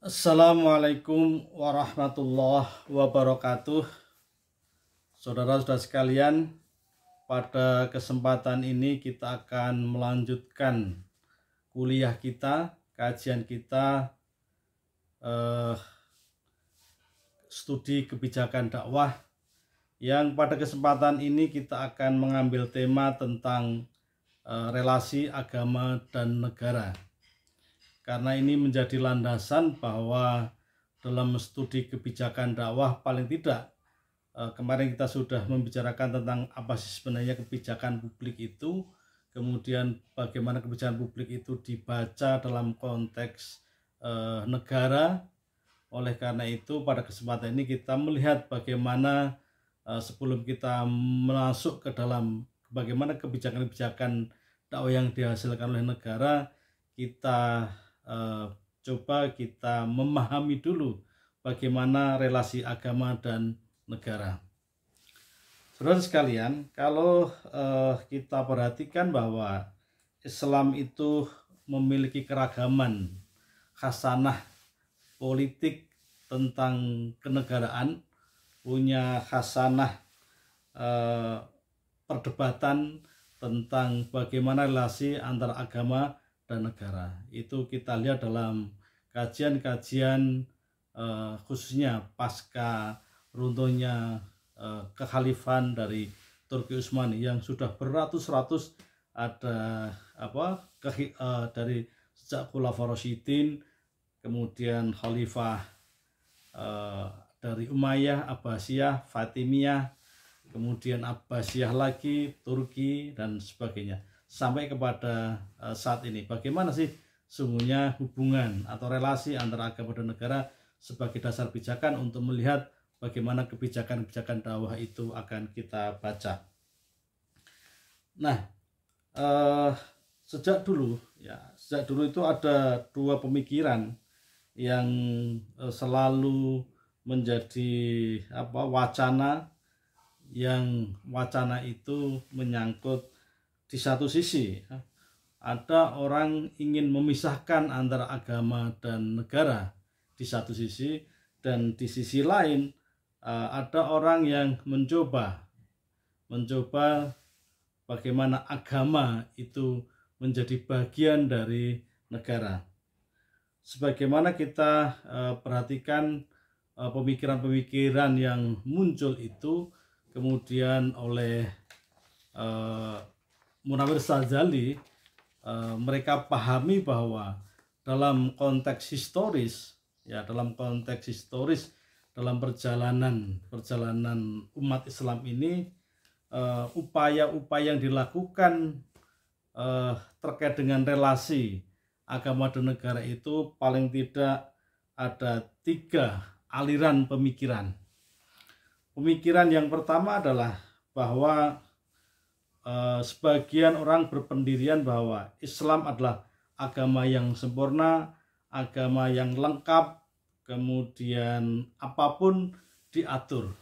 Assalamualaikum warahmatullahi wabarakatuh. Saudara-saudara sekalian, pada kesempatan ini kita akan melanjutkan kuliah kita, kajian kita, studi kebijakan dakwah, yang pada kesempatan ini kita akan mengambil tema tentang relasi agama dan negara. Karena ini menjadi landasan bahwa dalam studi kebijakan dakwah paling tidak kemarin kita sudah membicarakan tentang apa sih sebenarnya kebijakan publik itu, kemudian bagaimana kebijakan publik itu dibaca dalam konteks negara. Oleh karena itu pada kesempatan ini kita melihat bagaimana sebelum kita masuk ke dalam bagaimana kebijakan-kebijakan dakwah yang dihasilkan oleh negara, kita coba kita memahami dulu bagaimana relasi agama dan negara. Saudara sekalian, kalau kita perhatikan bahwa Islam itu memiliki keragaman khasanah politik tentang kenegaraan, punya khasanah perdebatan tentang bagaimana relasi antara agama dan negara. Itu kita lihat dalam kajian-kajian khususnya pasca runtuhnya kekhalifan dari Turki Utsmani yang sudah beratus-ratus ada dari sejak Khulafaur Rasyidin, kemudian khalifah dari Umayyah, Abbasiyah, Fatimiyah, kemudian Abbasiyah lagi, Turki dan sebagainya. Sampai kepada saat ini, bagaimana sih sungguhnya hubungan atau relasi antara agama dan negara sebagai dasar pijakan untuk melihat bagaimana kebijakan-kebijakan dakwah itu akan kita baca. Nah, sejak dulu itu ada dua pemikiran yang selalu menjadi wacana, yang wacana itu menyangkut di satu sisi ada orang ingin memisahkan antara agama dan negara di satu sisi, dan di sisi lain ada orang yang mencoba bagaimana agama itu menjadi bagian dari negara. Sebagaimana kita perhatikan pemikiran-pemikiran yang muncul itu kemudian oleh Munawir Sadzali, mereka pahami bahwa dalam konteks historis dalam perjalanan umat Islam ini, upaya-upaya yang dilakukan terkait dengan relasi agama dan negara itu paling tidak ada tiga aliran pemikiran. Pemikiran yang pertama adalah bahwa sebagian orang berpendirian bahwa Islam adalah agama yang sempurna, agama yang lengkap, kemudian apapun diatur,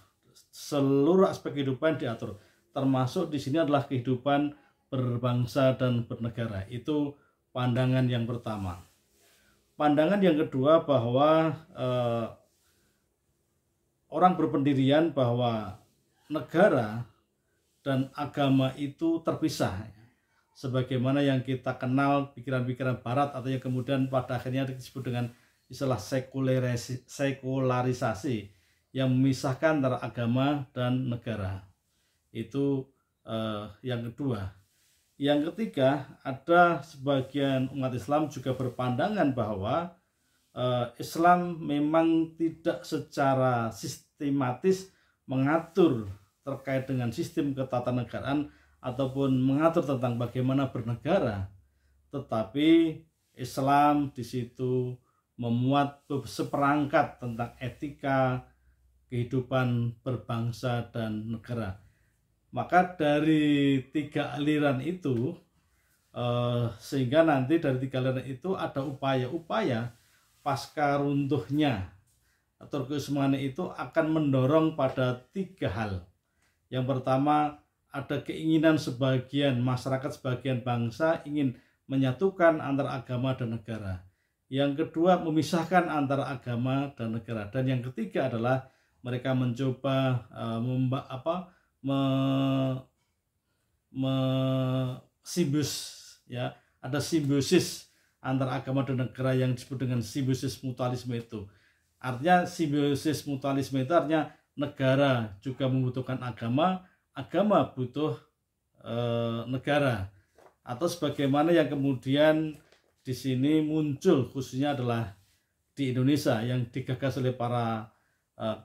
seluruh aspek kehidupan diatur, termasuk di sini adalah kehidupan berbangsa dan bernegara. Itu pandangan yang pertama. Pandangan yang kedua bahwa orang berpendirian bahwa negara dan agama itu terpisah, sebagaimana yang kita kenal pikiran-pikiran barat atau yang kemudian pada akhirnya disebut dengan istilah sekularisasi yang memisahkan antara agama dan negara. Itu yang kedua. Yang ketiga, ada sebagian umat Islam juga berpandangan bahwa Islam memang tidak secara sistematis mengatur terkait dengan sistem ketatanegaraan ataupun mengatur tentang bagaimana bernegara, tetapi Islam di situ memuat seperangkat tentang etika kehidupan berbangsa dan negara. Maka dari tiga aliran itu, sehingga nanti dari tiga aliran itu ada upaya-upaya pasca runtuhnya Turki Utsmani itu akan mendorong pada tiga hal. Yang pertama, ada keinginan sebagian masyarakat, sebagian bangsa ingin menyatukan antara agama dan negara. Yang kedua, memisahkan antara agama dan negara. Dan yang ketiga adalah mereka mencoba ya, ada simbiosis antara agama dan negara yang disebut dengan simbiosis mutualisme itu. Artinya simbiosis mutualisme itu artinya negara juga membutuhkan agama, agama butuh negara. Atau sebagaimana yang kemudian di sini muncul khususnya adalah di Indonesia yang digagas oleh para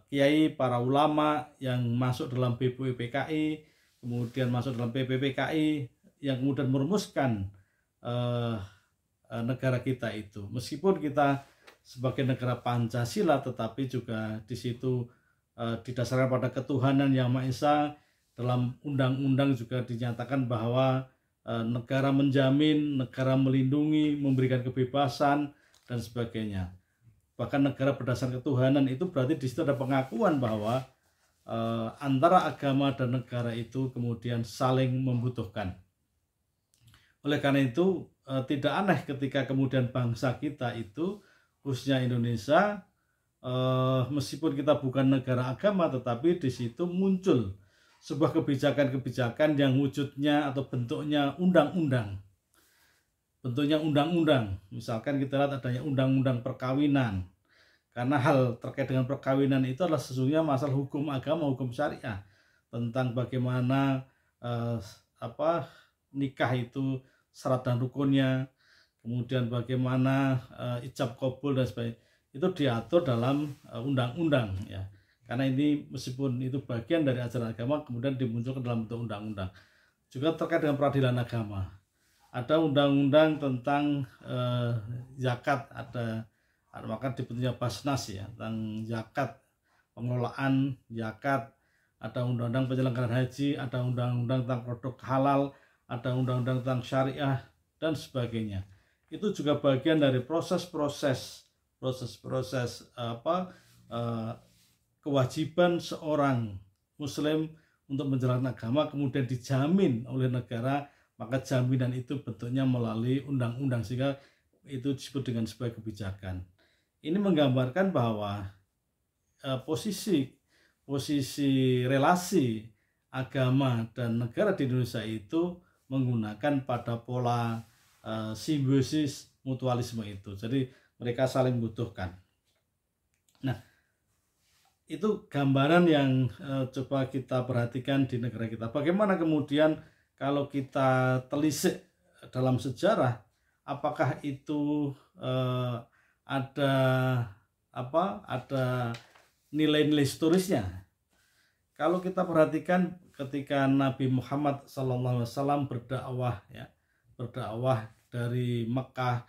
kiai, para ulama yang masuk dalam BPUPKI, kemudian masuk dalam PPPKI, yang kemudian merumuskan negara kita itu. Meskipun kita sebagai negara Pancasila, tetapi juga di situ didasarkan pada ketuhanan yang Maha Esa. Dalam undang-undang juga dinyatakan bahwa negara menjamin, negara melindungi, memberikan kebebasan dan sebagainya. Bahkan negara berdasarkan ketuhanan itu berarti di situ ada pengakuan bahwa antara agama dan negara itu kemudian saling membutuhkan. Oleh karena itu tidak aneh ketika kemudian bangsa kita itu, khususnya Indonesia, meskipun kita bukan negara agama, tetapi di situ muncul sebuah kebijakan-kebijakan yang wujudnya atau bentuknya undang-undang. Bentuknya undang-undang. Misalkan kita lihat adanya undang-undang perkawinan. Karena hal terkait dengan perkawinan itu adalah sesungguhnya masalah hukum agama, hukum syariah. Tentang bagaimana nikah itu syarat dan rukunnya. Kemudian bagaimana ijab kabul dan sebagainya. Itu diatur dalam undang-undang, ya. Karena ini meskipun itu bagian dari ajaran agama kemudian dimunculkan dalam bentuk undang-undang. Juga terkait dengan peradilan agama. Ada undang-undang tentang zakat, ada maka dibentuknya Basnas, ya, tentang zakat, pengelolaan zakat, ada undang-undang penyelenggaraan haji, ada undang-undang tentang produk halal, ada undang-undang tentang syariah dan sebagainya. Itu juga bagian dari proses-proses kewajiban seorang muslim untuk menjalankan agama kemudian dijamin oleh negara, maka jaminan itu bentuknya melalui undang-undang, sehingga itu disebut dengan sebuah kebijakan. Ini menggambarkan bahwa posisi relasi agama dan negara di Indonesia itu menggunakan pada pola simbiosis mutualisme itu. Jadi mereka saling membutuhkan. Nah, itu gambaran yang coba kita perhatikan di negara kita. Bagaimana kemudian kalau kita telisik dalam sejarah, apakah itu ada nilai-nilai historisnya? Kalau kita perhatikan ketika Nabi Muhammad SAW berdakwah, ya, berdakwah dari Mekah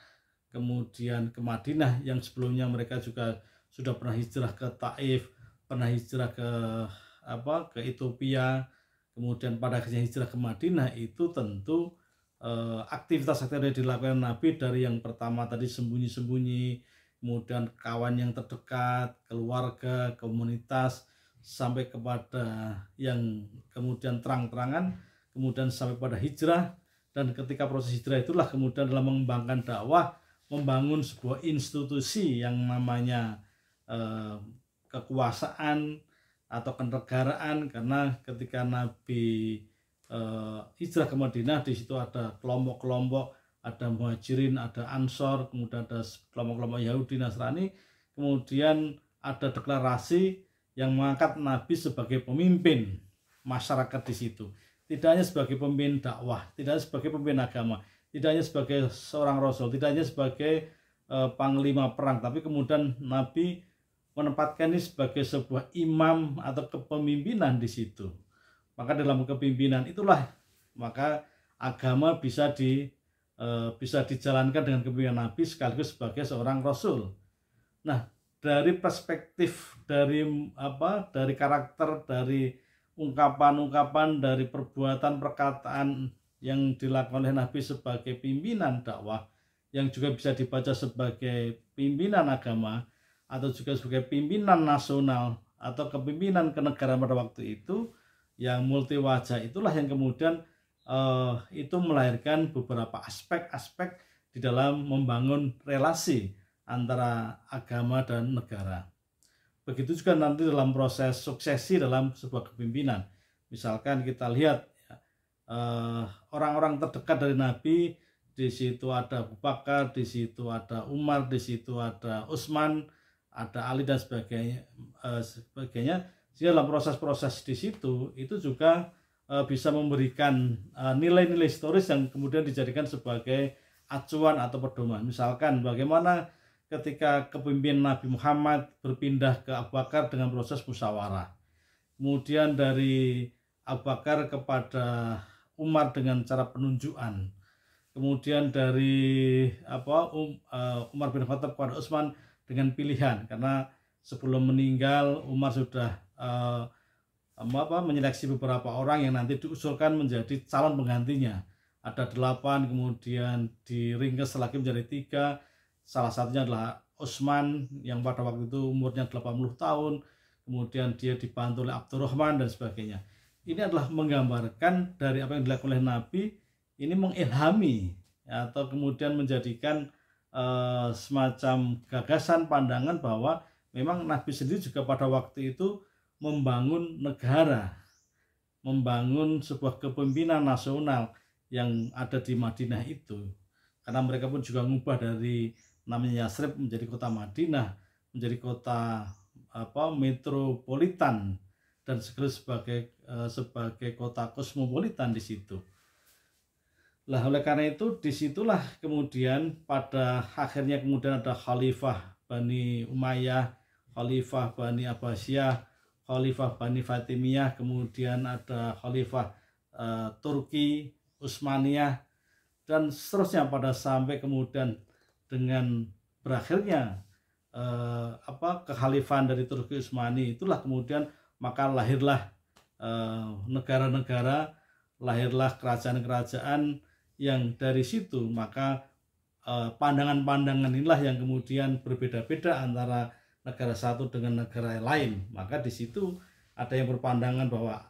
kemudian ke Madinah, yang sebelumnya mereka juga sudah pernah hijrah ke Taif, pernah hijrah ke Ethiopia, kemudian pada akhirnya hijrah ke Madinah. Itu tentu aktivitas yang dilakukan Nabi dari yang pertama tadi sembunyi-sembunyi, kemudian kawan yang terdekat, keluarga, komunitas, sampai kepada yang kemudian terang-terangan, kemudian sampai pada hijrah. Dan ketika proses hijrah itulah kemudian dalam mengembangkan dakwah, membangun sebuah institusi yang namanya kekuasaan atau kenegaraan. Karena ketika Nabi hijrah ke Madinah, di situ ada kelompok-kelompok, ada Muhajirin, ada Ansor, kemudian ada kelompok-kelompok Yahudi, Nasrani, kemudian ada deklarasi yang mengangkat Nabi sebagai pemimpin masyarakat di situ. Tidak hanya sebagai pemimpin dakwah, tidak hanya sebagai pemimpin agama, tidak hanya sebagai seorang rasul, tidak hanya sebagai panglima perang, tapi kemudian Nabi menempatkan ini sebagai sebuah imam atau kepemimpinan di situ. Maka dalam kepemimpinan itulah maka agama bisa dijalankan dengan kepemimpinan Nabi sekaligus sebagai seorang rasul. Nah, dari perspektif dari karakter, dari ungkapan-ungkapan, dari perbuatan, perkataan yang dilakukan oleh Nabi sebagai pimpinan dakwah, yang juga bisa dibaca sebagai pimpinan agama atau juga sebagai pimpinan nasional atau kepimpinan kenegaraan pada waktu itu yang multi wajah, itulah yang kemudian itu melahirkan beberapa aspek-aspek di dalam membangun relasi antara agama dan negara. Begitu juga nanti dalam proses suksesi dalam sebuah kepemimpinan. Misalkan kita lihat orang-orang terdekat dari Nabi, di situ ada Abu Bakar, di situ ada Umar, di situ ada Utsman, ada Ali dan sebagainya. Sehingga dalam proses-proses di situ itu juga bisa memberikan nilai-nilai historis yang kemudian dijadikan sebagai acuan atau pedoman. Misalkan bagaimana ketika kepemimpinan Nabi Muhammad berpindah ke Abu Bakar dengan proses musyawarah. Kemudian dari Abu Bakar kepada Umar dengan cara penunjukan. Kemudian dari Umar bin Khattab kepada Utsman dengan pilihan, karena sebelum meninggal Umar sudah menyeleksi beberapa orang yang nanti diusulkan menjadi calon penggantinya. Ada 8, kemudian diringkas lagi menjadi 3. Salah satunya adalah Utsman yang pada waktu itu umurnya 80 tahun. Kemudian dia dibantu oleh Abdurrahman dan sebagainya. Ini adalah menggambarkan dari apa yang dilakukan oleh Nabi, ini mengilhami atau kemudian menjadikan semacam gagasan pandangan bahwa memang Nabi sendiri juga pada waktu itu membangun negara, membangun sebuah kepemimpinan nasional yang ada di Madinah itu. Karena mereka pun juga mengubah dari namanya Yasrib menjadi kota Madinah, menjadi kota metropolitan dan sebagai kota kosmopolitan di situ. Lah oleh karena itu disitulah kemudian pada akhirnya kemudian ada Khalifah Bani Umayyah, Khalifah Bani Abbasiyah, Khalifah Bani Fatimiyah, kemudian ada Khalifah Turki, Utsmaniyah, dan seterusnya pada sampai kemudian dengan berakhirnya kekhalifahan dari Turki Utsmani. Itulah kemudian maka lahirlah negara-negara, lahirlah kerajaan-kerajaan yang dari situ maka pandangan-pandangan inilah yang kemudian berbeda-beda antara negara satu dengan negara lain. Maka di situ ada yang berpandangan bahwa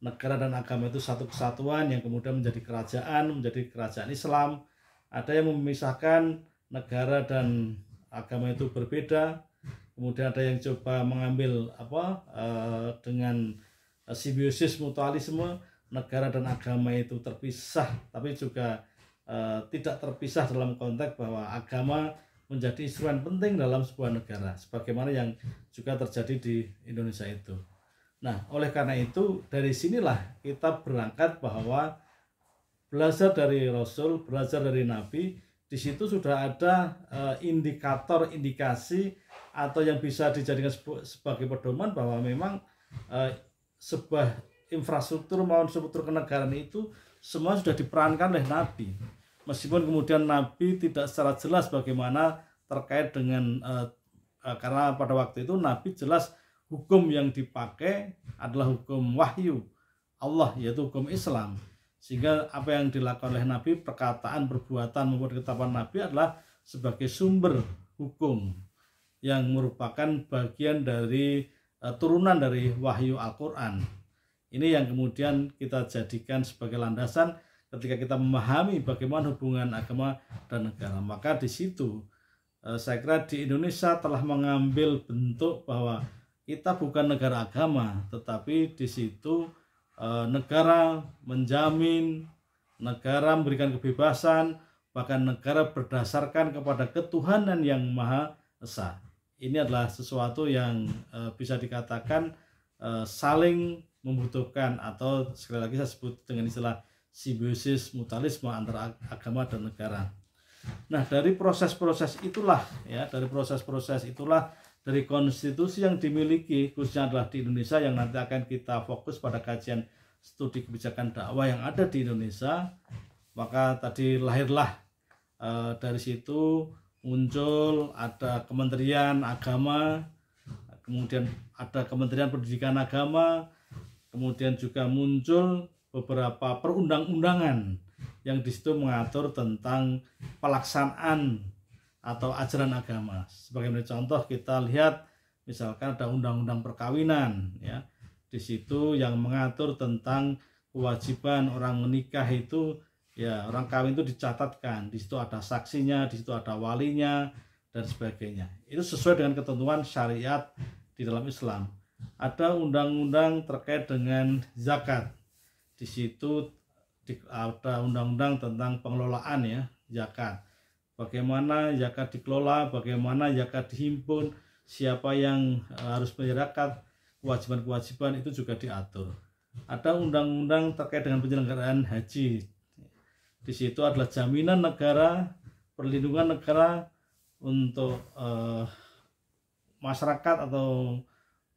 negara dan agama itu satu kesatuan yang kemudian menjadi kerajaan Islam. Ada yang memisahkan negara dan agama itu berbeda. Kemudian ada yang coba mengambil dengan simbiosis mutualisme, negara dan agama itu terpisah, tapi juga tidak terpisah dalam konteks bahwa agama menjadi instrumen penting dalam sebuah negara, sebagaimana yang juga terjadi di Indonesia itu. Nah, oleh karena itu dari sinilah kita berangkat bahwa belajar dari Rasul, belajar dari Nabi, di situ sudah ada indikator-indikasi atau yang bisa dijadikan sebagai pedoman bahwa memang sebuah infrastruktur maupun struktur kenegaraan itu semua sudah diperankan oleh Nabi. Meskipun kemudian Nabi tidak secara jelas bagaimana terkait dengan karena pada waktu itu Nabi jelas hukum yang dipakai adalah hukum wahyu Allah, yaitu hukum Islam. Sehingga apa yang dilakukan oleh Nabi, perkataan, perbuatan maupun ketetapan Nabi adalah sebagai sumber hukum yang merupakan bagian dari turunan dari wahyu Al-Quran. Ini yang kemudian kita jadikan sebagai landasan ketika kita memahami bagaimana hubungan agama dan negara. Maka di situ saya kira di Indonesia telah mengambil bentuk bahwa kita bukan negara agama, tetapi di situ negara menjamin, negara memberikan kebebasan, bahkan negara berdasarkan kepada ketuhanan yang Maha Esa. Ini adalah sesuatu yang bisa dikatakan saling membutuhkan, atau sekali lagi saya sebut dengan istilah simbiosis mutualisme antara agama dan negara. Nah, dari proses-proses itulah dari konstitusi yang dimiliki khususnya adalah di Indonesia yang nanti akan kita fokus pada kajian studi kebijakan dakwah yang ada di Indonesia. Maka tadi lahirlah dari situ muncul ada Kementerian Agama, kemudian ada Kementerian Pendidikan Agama, kemudian juga muncul beberapa perundang-undangan yang di situ mengatur tentang pelaksanaan atau ajaran agama. Sebagai contoh kita lihat misalkan ada undang-undang perkawinan ya. Di situ yang mengatur tentang kewajiban orang menikah itu ya, orang kawin itu dicatatkan. Di situ ada saksinya, di situ ada walinya, dan sebagainya. Itu sesuai dengan ketentuan syariat di dalam Islam. Ada undang-undang terkait dengan zakat. Di situ ada undang-undang tentang pengelolaan ya zakat. Bagaimana zakat dikelola, bagaimana zakat dihimpun, siapa yang harus menyerahkan, kewajiban-kewajiban itu juga diatur. Ada undang-undang terkait dengan penyelenggaraan haji. Di situ adalah jaminan negara, perlindungan negara untuk masyarakat atau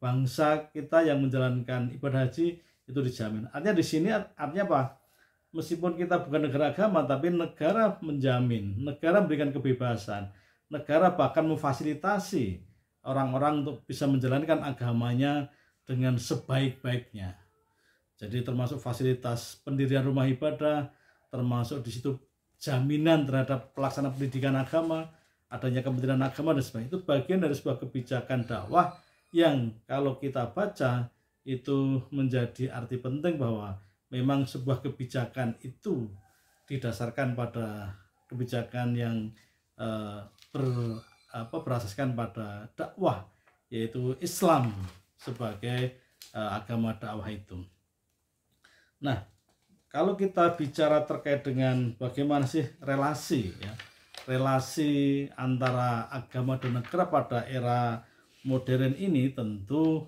bangsa kita yang menjalankan ibadah haji itu dijamin. Artinya di sini artinya apa? Meskipun kita bukan negara agama, tapi negara menjamin, negara memberikan kebebasan, negara bahkan memfasilitasi orang-orang untuk bisa menjalankan agamanya dengan sebaik-baiknya. Jadi termasuk fasilitas pendirian rumah ibadah, termasuk di situ jaminan terhadap pelaksanaan pendidikan agama, adanya kementerian agama dan sebagainya. Itu bagian dari sebuah kebijakan dakwah yang kalau kita baca itu menjadi arti penting bahwa memang sebuah kebijakan itu didasarkan pada kebijakan yang berasaskan pada dakwah, yaitu Islam sebagai agama dakwah itu. Nah, kalau kita bicara terkait dengan bagaimana sih relasi antara agama dan negara pada era modern ini, tentu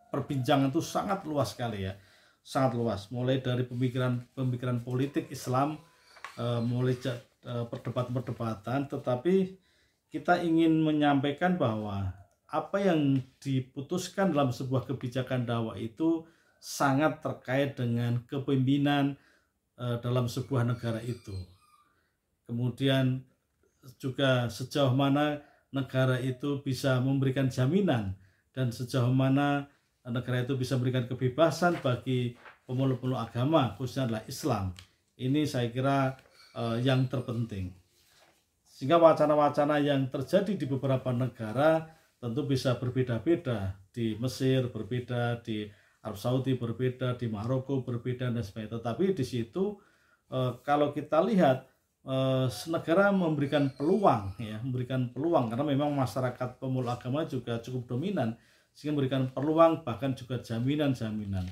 perbincangan itu sangat luas sekali ya. Sangat luas, mulai dari pemikiran politik Islam, mulai perdebatan-perdebatan, tetapi kita ingin menyampaikan bahwa apa yang diputuskan dalam sebuah kebijakan dakwah itu sangat terkait dengan kepemimpinan dalam sebuah negara itu. Kemudian juga sejauh mana negara itu bisa memberikan jaminan dan sejauh mana negara itu bisa memberikan kebebasan bagi pemeluk-pemeluk agama, khususnya adalah Islam. Ini saya kira yang terpenting. Sehingga wacana-wacana yang terjadi di beberapa negara tentu bisa berbeda-beda. Di Mesir berbeda, di Arab Saudi berbeda, di Maroko berbeda dan sebagainya. Tetapi di situ kalau kita lihat negara memberikan peluang karena memang masyarakat pemeluk agama juga cukup dominan, sehingga memberikan peluang bahkan juga jaminan-jaminan.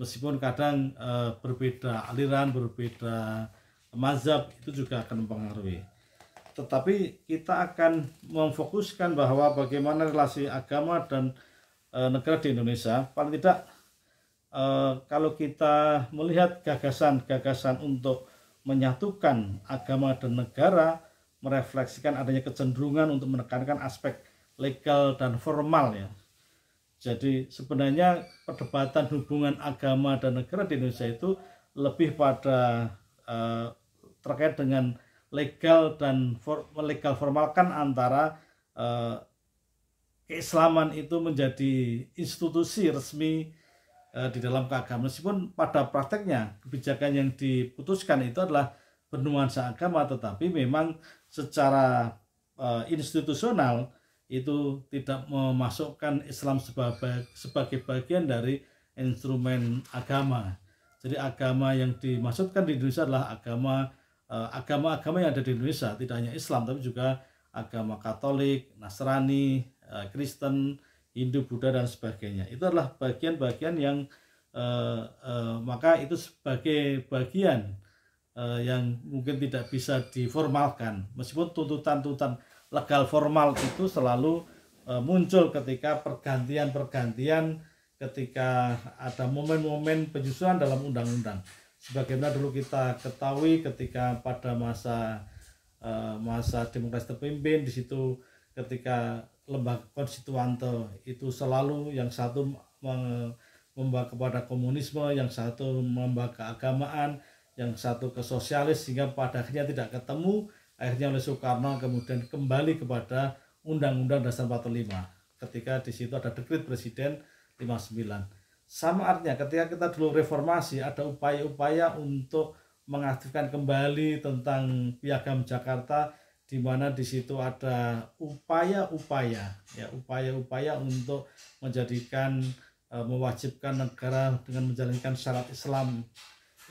Meskipun kadang berbeda aliran, berbeda mazhab, itu juga akan mempengaruhi. Tetapi kita akan memfokuskan bahwa bagaimana relasi agama dan negara di Indonesia. Paling tidak kalau kita melihat gagasan-gagasan untuk menyatukan agama dan negara, merefleksikan adanya kecenderungan untuk menekankan aspek legal dan formal ya. Jadi sebenarnya perdebatan hubungan agama dan negara di Indonesia itu lebih pada terkait dengan legal dan legal formalkan antara keislaman itu menjadi institusi resmi di dalam keagamaan. Meskipun pada prakteknya kebijakan yang diputuskan itu adalah bernuansa agama, tetapi memang secara institusional itu tidak memasukkan Islam sebagai bagian dari instrumen agama. Jadi agama yang dimaksudkan di Indonesia adalah agama-agama yang ada di Indonesia, tidak hanya Islam tapi juga agama Katolik, Nasrani, Kristen, Hindu, Buddha dan sebagainya. Itu adalah bagian-bagian yang maka itu sebagai bagian yang mungkin tidak bisa diformalkan, meskipun tuntutan-tuntutan legal formal itu selalu muncul ketika pergantian ketika ada momen-momen penyusunan dalam undang-undang. Sebagaimana dulu kita ketahui ketika pada masa demokrasi terpimpin, di situ ketika lembaga konstituante itu selalu yang satu membawa kepada komunisme, yang satu membawa keagamaan, yang satu ke sosialis, sehingga pada akhirnya tidak ketemu. Akhirnya oleh Soekarno kemudian kembali kepada Undang-Undang Dasar 45 ketika di situ ada dekret Presiden 59. Sama artinya ketika kita dulu reformasi, ada upaya-upaya untuk mengaktifkan kembali tentang Piagam Jakarta, di mana di situ ada upaya-upaya untuk menjadikan mewajibkan negara dengan menjalankan syarat Islam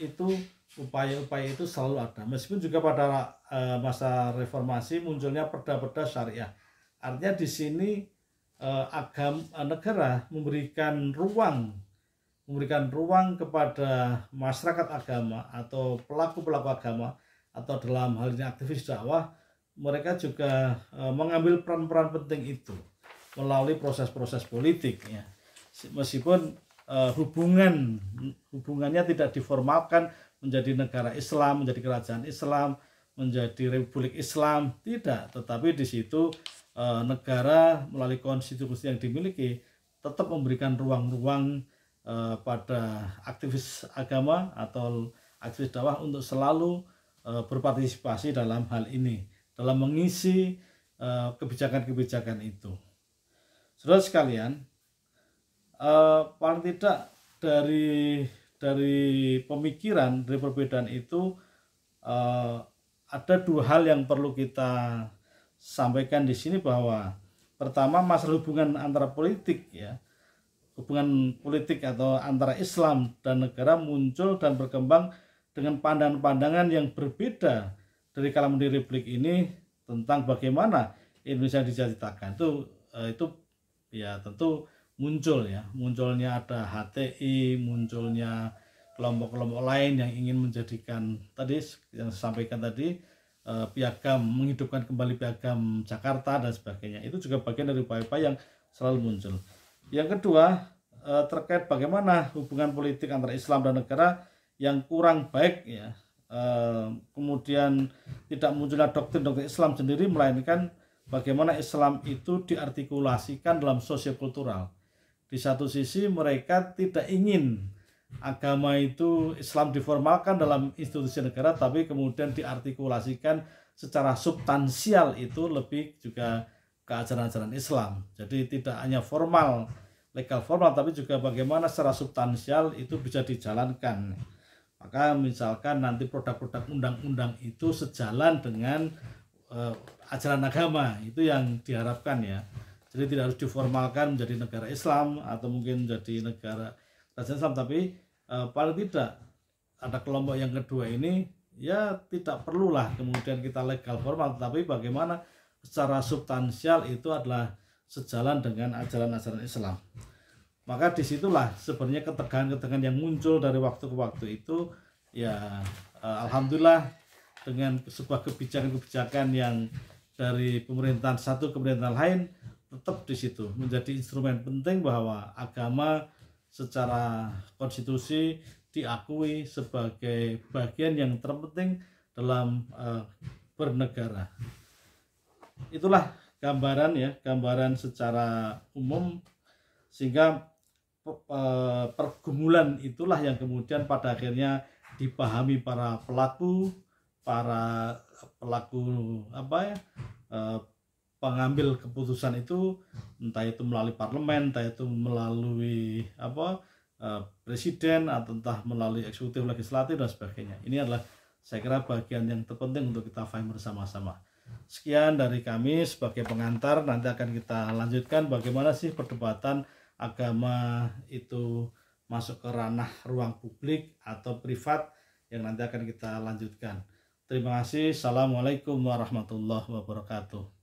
itu upaya-upaya itu selalu ada. Meskipun juga pada masa reformasi munculnya perda-perda syariah. Artinya di sini negara memberikan ruang kepada masyarakat agama atau pelaku-pelaku agama atau dalam hal ini aktivis dakwah, mereka juga mengambil peran-peran penting itu melalui proses-proses politik ya. Meskipun hubungannya tidak diformalkan menjadi negara Islam, menjadi kerajaan Islam, menjadi republik Islam, tidak, tetapi di situ negara melalui konstitusi yang dimiliki tetap memberikan ruang-ruang pada aktivis agama atau aktivis dakwah untuk selalu berpartisipasi dalam hal ini, dalam mengisi kebijakan-kebijakan itu. Saudara sekalian, paling tidak dari pemikiran, dari perbedaan itu ada dua hal yang perlu kita sampaikan di sini, bahwa pertama masalah hubungan antara politik ya, hubungan politik atau antara Islam dan negara muncul dan berkembang dengan pandangan-pandangan yang berbeda dari kalangan di Republik ini tentang bagaimana Indonesia diciptakan. Itu ya tentu muncul ya, munculnya ada HTI, munculnya kelompok-kelompok lain yang ingin menjadikan tadi yang saya sampaikan tadi, piagam, menghidupkan kembali piagam Jakarta dan sebagainya. Itu juga bagian dari upaya-upaya yang selalu muncul. Yang kedua, terkait bagaimana hubungan politik antara Islam dan negara yang kurang baik ya, kemudian tidak munculnya doktrin-doktrin Islam sendiri, melainkan bagaimana Islam itu diartikulasikan dalam sosiokultural. Di satu sisi mereka tidak ingin agama itu, Islam diformalkan dalam institusi negara, tapi kemudian diartikulasikan secara substansial itu lebih juga ke ajaran-ajaran Islam. Jadi tidak hanya formal, legal formal, tapi juga bagaimana secara substansial itu bisa dijalankan. Maka misalkan nanti produk-produk undang-undang itu sejalan dengan ajaran agama, itu yang diharapkan ya. Jadi tidak harus diformalkan menjadi negara Islam atau mungkin menjadi negara kerajaan Islam, tapi paling tidak ada kelompok yang kedua ini ya tidak perlulah kemudian kita legal formal, tapi bagaimana secara substansial itu adalah sejalan dengan ajaran-ajaran Islam. Maka disitulah sebenarnya ketegangan-ketegangan yang muncul dari waktu ke waktu itu ya, alhamdulillah dengan sebuah kebijakan-kebijakan yang dari pemerintahan satu ke pemerintahan lain tetap di situ menjadi instrumen penting bahwa agama secara konstitusi diakui sebagai bagian yang terpenting dalam bernegara. Itulah gambaran ya, gambaran secara umum, sehingga pergumulan itulah yang kemudian pada akhirnya dipahami para pelaku pengambil keputusan itu, entah itu melalui parlemen, entah itu melalui presiden, atau entah melalui eksekutif, legislatif dan sebagainya. Ini adalah saya kira bagian yang terpenting untuk kita pahami bersama-sama. Sekian dari kami sebagai pengantar, nanti akan kita lanjutkan bagaimana sih perdebatan agama itu masuk ke ranah ruang publik atau privat, yang nanti akan kita lanjutkan. Terima kasih. Assalamualaikum warahmatullahi wabarakatuh.